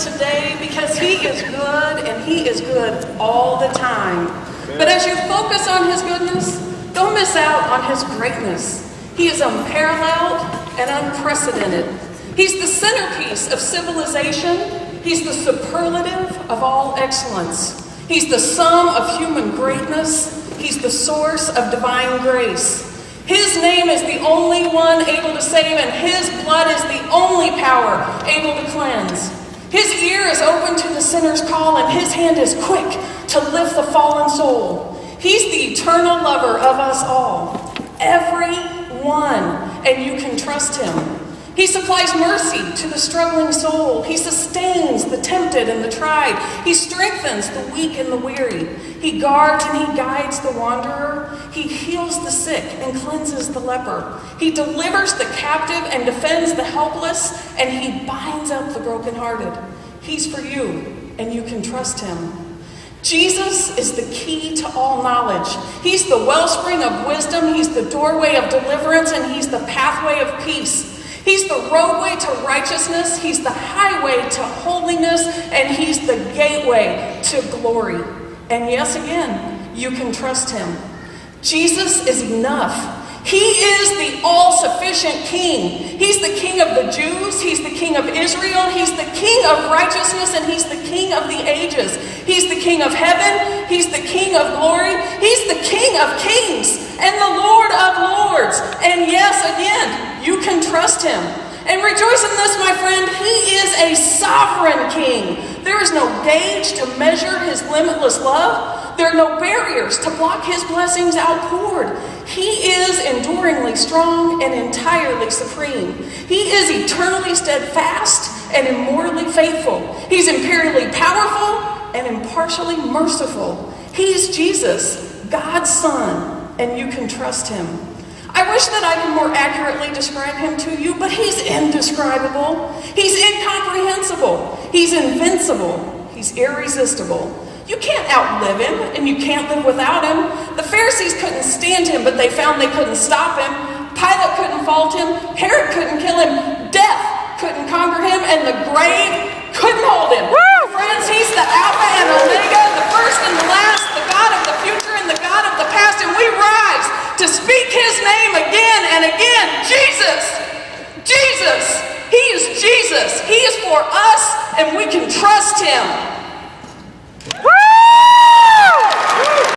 today because he is good and he is good all the time. But as you focus on his goodness, don't miss out on his greatness. He is unparalleled and unprecedented. He's the centerpiece of civilization. He's the superlative of all excellence. He's the sum of human greatness. He's the source of divine grace. His name is the only one able to save, and his blood is the only power able to cleanse. His ear is open to the sinner's call, and his hand is quick to lift the fallen soul. He's the eternal lover of us all, every one, and you can trust him. He supplies mercy to the struggling soul. He sustains the tempted and the tried. He strengthens the weak and the weary. He guards and he guides the wanderer. He heals the sick and cleanses the leper. He delivers the captive and defends the helpless, and he binds up the brokenhearted. He's for you, and you can trust him. Jesus is the key to all knowledge. He's the wellspring of wisdom. He's the doorway of deliverance, and he's the pathway of peace. He's the roadway to righteousness, he's the highway to holiness, and he's the gateway to glory. And yes, again, you can trust him. Jesus is enough. He is the all-sufficient King. He's the King of the Jews, he's the King of Israel, he's the King of righteousness, and he's the King of the ages. He's the King of heaven, he's the King of glory, he's the King of kings, and the Lord of lords. And yes, again, you can trust him. And rejoice in this, my friend, he is a sovereign King. There is no gauge to measure his limitless love. There are no barriers to block his blessings outpoured. He is enduringly strong and entirely supreme. He is eternally steadfast and immortally faithful. He's imperially powerful and impartially merciful. He's Jesus, God's Son, and you can trust him. I wish that I could more accurately describe him to you, but he's indescribable. He's incomprehensible. He's invincible. He's irresistible. You can't outlive him, and you can't live without him. The Pharisees couldn't stand him, but they found they couldn't stop him. Pilate couldn't fault him. Herod couldn't kill him. Death couldn't conquer him, and the grave couldn't hold him. Woo! Friends, he's the Alpha and Omega, the first and the last, the God of the future and the God of the past, and we rise to speak his name again and again. Jesus! Jesus! He is Jesus. He is for us, and we can trust him.